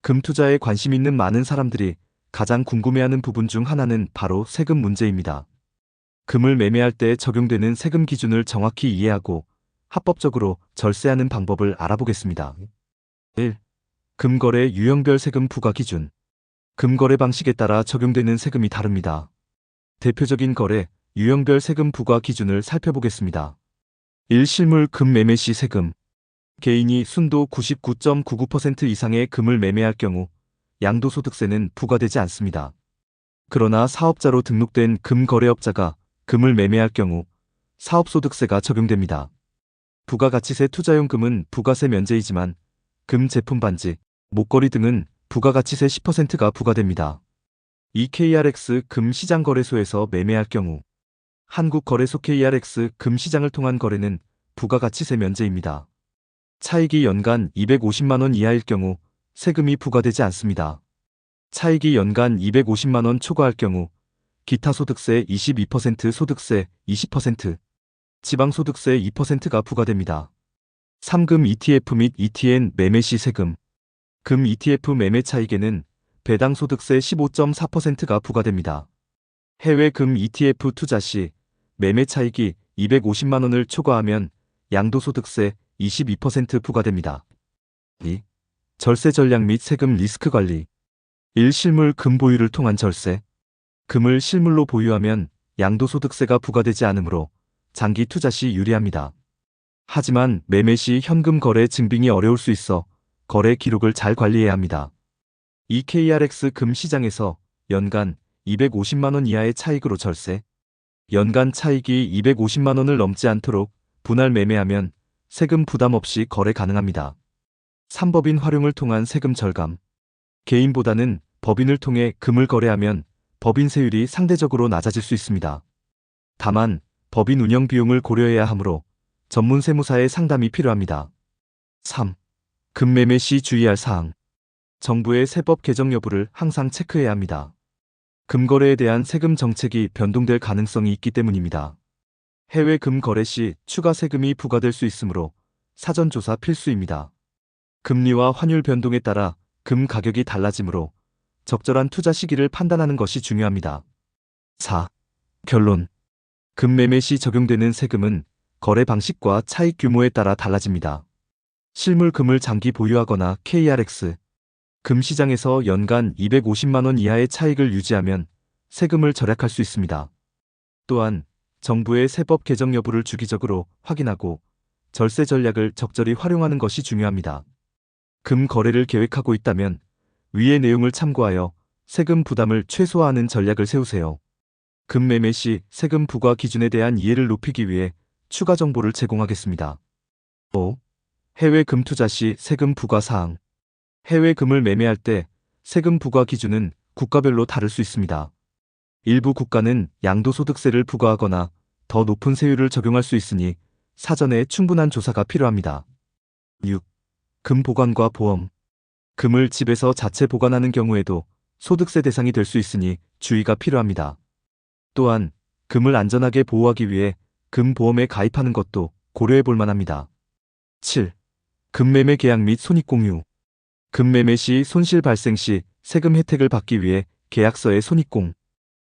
금 투자에 관심 있는 많은 사람들이 가장 궁금해하는 부분 중 하나는 바로 세금 문제입니다. 금을 매매할 때 적용되는 세금 기준을 정확히 이해하고 합법적으로 절세하는 방법을 알아보겠습니다. 1. 금거래 유형별 세금 부과 기준. 금거래 방식에 따라 적용되는 세금이 다릅니다. 대표적인 거래 유형별 세금 부과 기준을 살펴보겠습니다. 1. 실물 금 매매 시 세금. 개인이 순도 99.99% 이상의 금을 매매할 경우 양도소득세는 부과되지 않습니다. 그러나 사업자로 등록된 금거래업자가 금을 매매할 경우 사업소득세가 적용됩니다. 부가가치세 투자용 금은 부가세 면제이지만 금 제품 반지, 목걸이 등은 부가가치세 10%가 부과됩니다. KRX 금 시장거래소에서 매매할 경우 한국거래소 KRX 금 시장을 통한 거래는 부가가치세 면제입니다. 차익이 연간 250만원 이하일 경우 세금이 부과되지 않습니다. 차익이 연간 250만원 초과할 경우 기타 소득세 22%, 소득세 20%, 지방소득세 2%가 부과됩니다. 3금 ETF 및 ETN 매매 시 세금. 금 ETF 매매 차익에는 배당 소득세 15.4%가 부과됩니다. 해외 금 ETF 투자 시 매매 차익이 250만원을 초과하면 양도소득세 22% 부과됩니다. 2. 절세 전략 및 세금 리스크 관리. 1. 실물 금 보유를 통한 절세. 금을 실물로 보유하면 양도소득세가 부과되지 않으므로 장기 투자 시 유리합니다. 하지만 매매 시 현금 거래 증빙이 어려울 수 있어 거래 기록을 잘 관리해야 합니다. KRX 금 시장에서 연간 250만원 이하의 차익으로 절세. 연간 차익이 250만원을 넘지 않도록 분할 매매하면 세금 부담 없이 거래 가능합니다. 3. 법인 활용을 통한 세금 절감. 개인보다는 법인을 통해 금을 거래하면 법인세율이 상대적으로 낮아질 수 있습니다. 다만 법인 운영 비용을 고려해야 하므로 전문 세무사의 상담이 필요합니다. 3. 금 매매 시 주의할 사항. 정부의 세법 개정 여부를 항상 체크해야 합니다. 금거래에 대한 세금 정책이 변동될 가능성이 있기 때문입니다. 해외 금 거래 시 추가 세금이 부과될 수 있으므로 사전 조사 필수입니다. 금리와 환율 변동에 따라 금 가격이 달라지므로 적절한 투자 시기를 판단하는 것이 중요합니다. 4. 결론. 금 매매 시 적용되는 세금은 거래 방식과 차익 규모에 따라 달라집니다. 실물 금을 장기 보유하거나 KRX 금 시장에서 연간 250만원 이하의 차익을 유지하면 세금을 절약할 수 있습니다. 또한 정부의 세법 개정 여부를 주기적으로 확인하고 절세 전략을 적절히 활용하는 것이 중요합니다. 금 거래를 계획하고 있다면 위의 내용을 참고하여 세금 부담을 최소화하는 전략을 세우세요. 금 매매 시 세금 부과 기준에 대한 이해를 높이기 위해 추가 정보를 제공하겠습니다. 5. 해외 금 투자 시 세금 부과 사항. 해외 금을 매매할 때 세금 부과 기준은 국가별로 다를 수 있습니다. 일부 국가는 양도소득세를 부과하거나 더 높은 세율을 적용할 수 있으니 사전에 충분한 조사가 필요합니다. 6. 금 보관과 보험. 금을 집에서 자체 보관하는 경우에도 소득세 대상이 될 수 있으니 주의가 필요합니다. 또한 금을 안전하게 보호하기 위해 금 보험에 가입하는 것도 고려해 볼 만합니다. 7. 금 매매 계약 및 손익 공유. 금 매매 시 손실 발생 시 세금 혜택을 받기 위해 계약서에 손익공